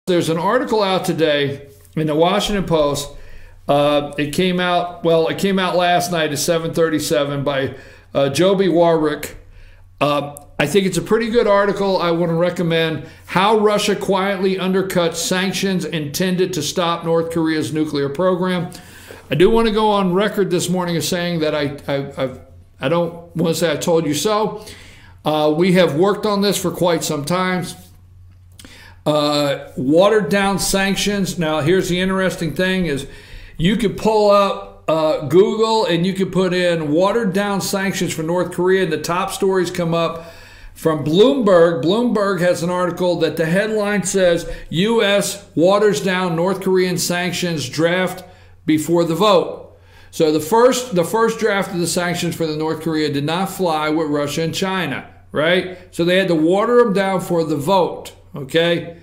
There's an article out today in the Washington Post. It came out last night at 7:37 by Joby Warwick. I think it's a pretty good article. I want to recommend How Russia Quietly Undercut Sanctions Intended to Stop North Korea's Nuclear Program. I do want to go on record this morning as saying that I don't want to say I told you so. We have worked on this for quite some time. Watered down sanctions. Now, here's the interesting thing is you could pull up Google and you could put in watered down sanctions for North Korea, and the top stories come up from Bloomberg. Bloomberg has an article that the headline says U.S. waters down North Korean sanctions draft before the vote. So the first draft of the sanctions for the North Korea did not fly with Russia and China, right? So they had to water them down for the vote, okay?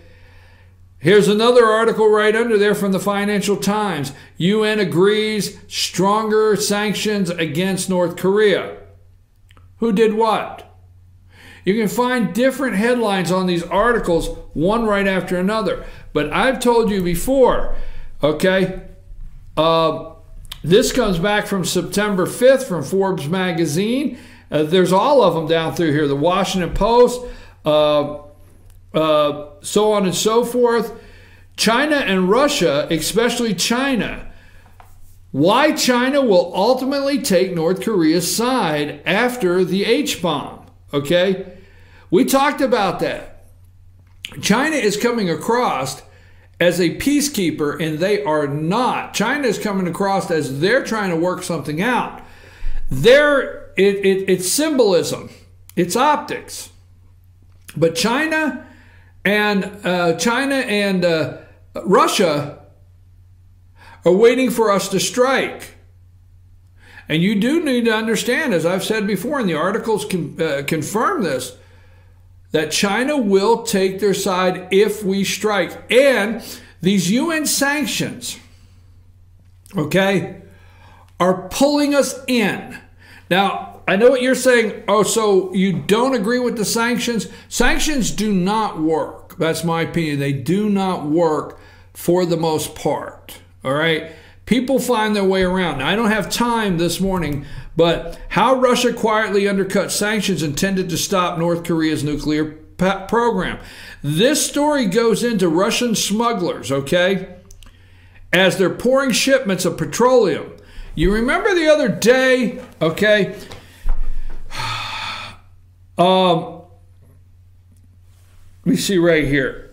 Here's another article right under there from the Financial Times. UN agrees stronger sanctions against North Korea. Who did what? You can find different headlines on these articles, one right after another. But I've told you before, okay, this comes back from September 5th from Forbes magazine. There's all of them down through here. The Washington Post, so on and so forth. China and Russia, especially China. Why China will ultimately take North Korea's side after the H-bomb, okay? We talked about that. China is coming across as a peacekeeper, and they are not. China is coming across as they're trying to work something out. It's symbolism. It's optics. But China and Russia are waiting for us to strike. And you do need to understand, as I've said before, and the articles confirm this, that China will take their side if we strike. And these UN sanctions, okay, are pulling us in. Now, I know what you're saying. Oh, so you don't agree with the sanctions? Sanctions do not work. That's my opinion. They do not work for the most part. All right? People find their way around. Now, I don't have time this morning, but how Russia quietly undercut sanctions intended to stop North Korea's nuclear program. This story goes into Russian smugglers, okay, as they're pouring shipments of petroleum. You remember the other day, okay, let me see right here.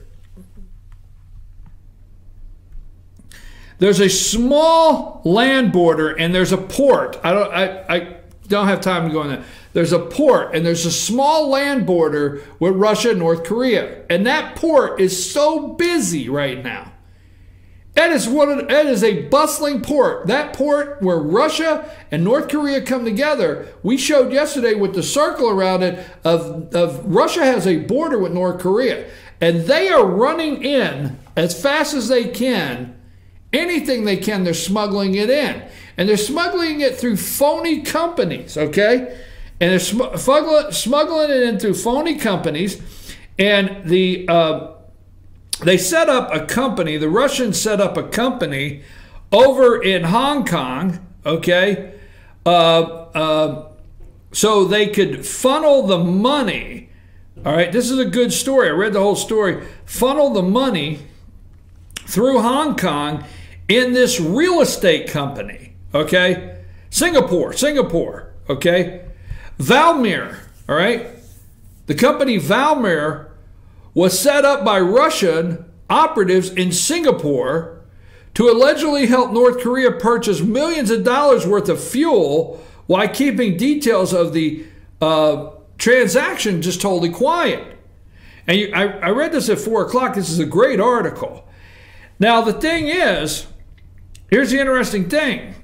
There's a small land border and there's a port. I don't have time to go in there. There's a port and there's a small land border with Russia and North Korea. And that port is so busy right now. That is a bustling port. That port where Russia and North Korea come together. We showed yesterday with the circle around it of Russia has a border with North Korea. And they are running in as fast as they can. Anything they can, they're smuggling it in. And they're smuggling it through phony companies, okay? And they're smuggling it in through phony companies. And they set up a company, the Russians set up a company over in Hong Kong, okay? So they could funnel the money. All right, this is a good story. I read the whole story. Funnel the money through Hong Kong in this real estate company, okay? Singapore, okay? Valmir, all right? The company Valmir was set up by Russian operatives in Singapore to allegedly help North Korea purchase millions of dollars worth of fuel while keeping details of the transaction just totally quiet. And I read this at 4 o'clock. This is a great article. Now, the thing is, here's the interesting thing.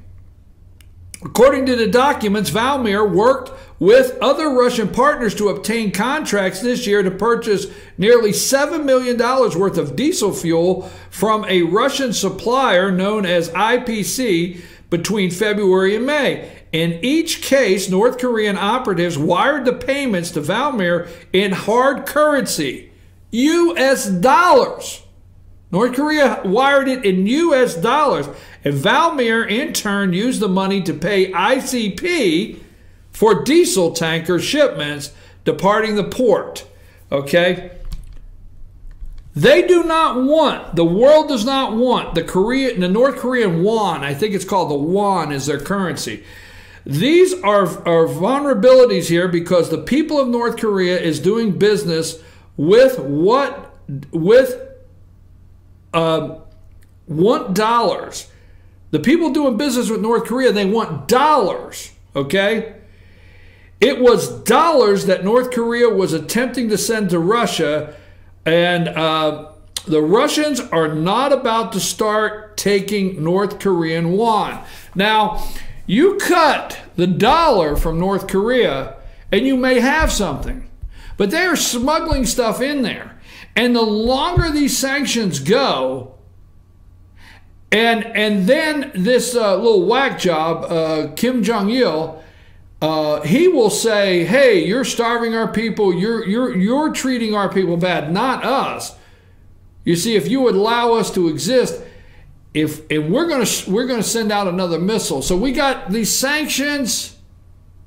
According to the documents, Valmir worked with other Russian partners to obtain contracts this year to purchase nearly $7 million worth of diesel fuel from a Russian supplier known as IPC between February and May. In each case, North Korean operatives wired the payments to Valmir in hard currency, US dollars. North Korea wired it in U.S. dollars, and Valmir, in turn, used the money to pay ICP for diesel tanker shipments departing the port. Okay? They do not want, the world does not want the North Korean won, I think it's called the won, is their currency. These are vulnerabilities here because the people of North Korea is doing business with want dollars. The people doing business with North Korea, they want dollars, okay? It was dollars that North Korea was attempting to send to Russia, and the Russians are not about to start taking North Korean won. Now, you cut the dollar from North Korea, and you may have something, but they are smuggling stuff in there. And the longer these sanctions go, and then this little whack job, Kim Jong-il, he will say, "Hey, you're starving our people. You're treating our people bad, not us. You see, if you would allow us to exist, and we're gonna send out another missile." So we got these sanctions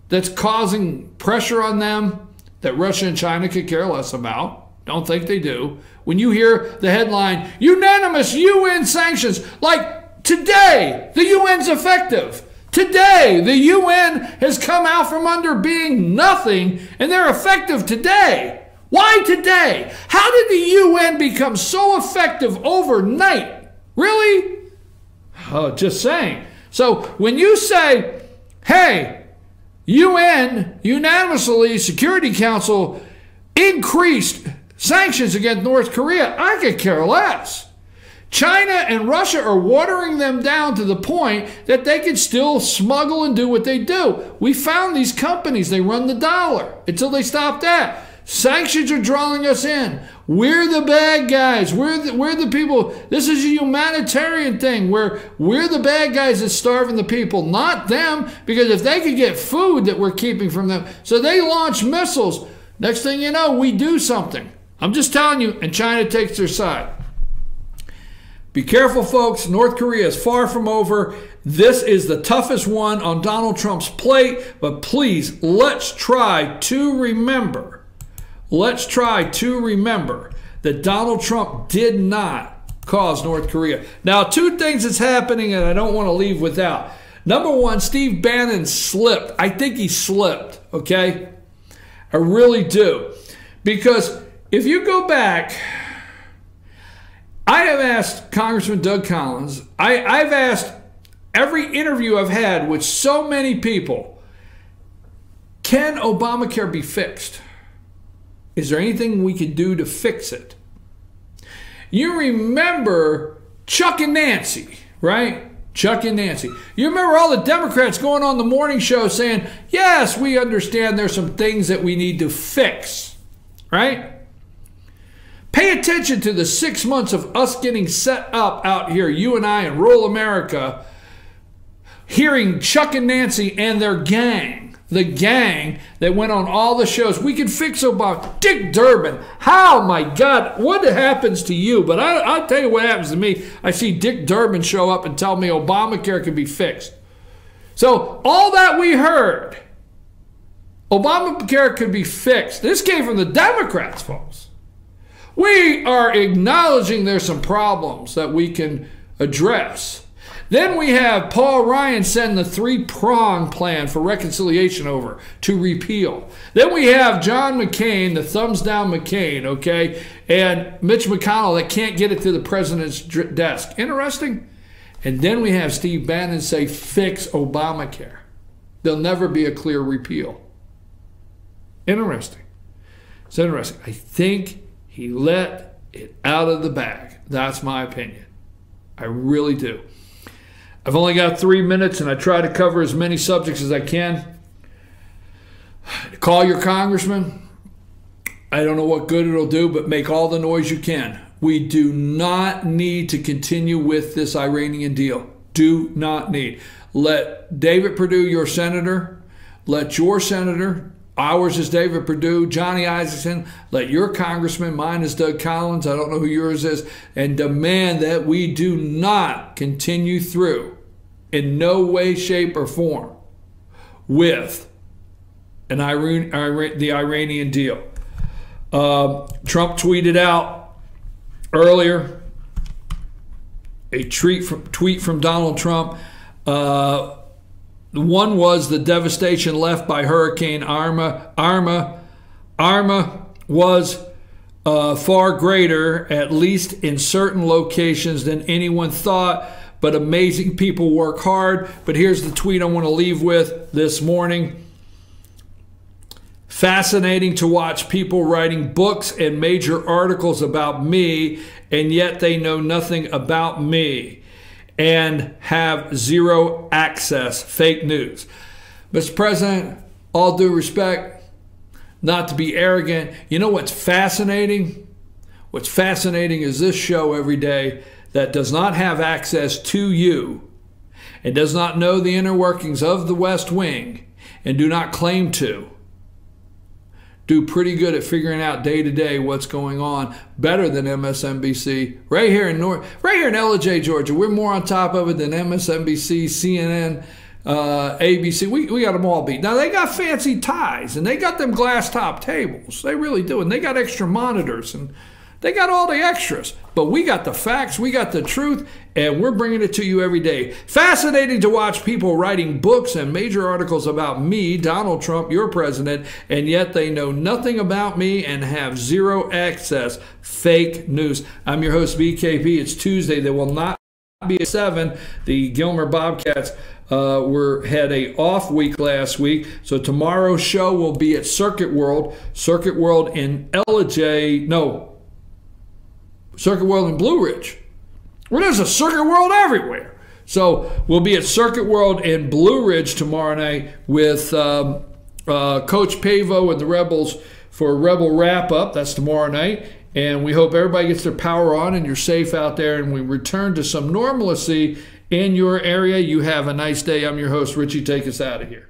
that's causing pressure on them that Russia and China could care less about. Don't think they do. When you hear the headline, unanimous UN sanctions, like today, the UN's effective. Today, the UN has come out from under being nothing, and they're effective today. Why today? How did the UN become so effective overnight? Really? Oh, just saying. So when you say, hey, UN unanimously, Security Council increased sanctions against North Korea, I could care less. China and Russia are watering them down to the point that they can still smuggle and do what they do. We found these companies, they run the dollar until they stop that. Sanctions are drawing us in. We're the bad guys. We're the people. This is a humanitarian thing where we're the bad guys that's starving the people, not them, because if they could get food that we're keeping from them. So they launch missiles. Next thing you know, we do something. I'm just telling you, and China takes their side. Be careful, folks. North Korea is far from over. This is the toughest one on Donald Trump's plate, but please, let's try to remember that Donald Trump did not cause North Korea. Now, two things that's happening and I don't want to leave without. Number one, Steve Bannon slipped. I think he slipped, okay? I really do. Because if you go back, I have asked Congressman Doug Collins, I've asked every interview I've had with so many people, can Obamacare be fixed? Is there anything we can do to fix it? You remember Chuck and Nancy, right? Chuck and Nancy. You remember all the Democrats going on the morning show saying, yes, we understand there's some things that we need to fix, right? Pay attention to the 6 months of us getting set up out here, you and I in rural America, hearing Chuck and Nancy and their gang, the gang that went on all the shows. We can fix Obama. Dick Durbin, how, my God, what happens to you? But I'll tell you what happens to me. I see Dick Durbin show up and tell me Obamacare can be fixed. So all that we heard, Obamacare could be fixed. This came from the Democrats, folks. We are acknowledging there's some problems that we can address. Then we have Paul Ryan send the three-prong plan for reconciliation over to repeal. Then we have John McCain, the thumbs down McCain, okay, and Mitch McConnell that can't get it to the president's desk. Interesting. And then we have Steve Bannon say, fix Obamacare. There'll never be a clear repeal. Interesting. It's interesting. I think he let it out of the bag. That's my opinion. I really do. I've only got 3 minutes, and I try to cover as many subjects as I can. Call your congressman. I don't know what good it'll do, but make all the noise you can. We do not need to continue with this Iranian deal. Do not need. Let David Perdue, your senator, let your senator Ours is David Perdue, Johnny Isaacson. Let your congressman, mine is Doug Collins, I don't know who yours is, and demand that we do not continue through in no way, shape, or form with the Iranian deal. Trump tweeted out earlier a tweet from Donald Trump. One was the devastation left by Hurricane Irma. Irma was far greater, at least in certain locations, than anyone thought. But amazing people work hard. But here's the tweet I want to leave with this morning. Fascinating to watch people writing books and major articles about me, and yet they know nothing about me and have zero access. Fake news. Mr. President, all due respect, not to be arrogant, you know what's fascinating? What's fascinating is this show every day that does not have access to you and does not know the inner workings of the West Wing and do not claim to do pretty good at figuring out day to day what's going on, better than MSNBC. Right here in LJ, Georgia, we're more on top of it than MSNBC, CNN, ABC. We got them all beat. Now they got fancy ties and they got them glass top tables. They really do, and they got extra monitors and they got all the extras. But we got the facts, we got the truth, and we're bringing it to you every day. Fascinating to watch people writing books and major articles about me, Donald Trump, your president, and yet they know nothing about me and have zero access. Fake news. I'm your host, BKP. It's Tuesday. There will not be a 7. The Gilmer Bobcats had a off week last week, so tomorrow's show will be at Circuit World in Circuit World in Blue Ridge. Well, there's a Circuit World everywhere. So we'll be at Circuit World in Blue Ridge tomorrow night with Coach Pavo and the Rebels for a Rebel wrap-up. That's tomorrow night. And we hope everybody gets their power on and you're safe out there and we return to some normalcy in your area. You have a nice day. I'm your host, Richie. Take us out of here.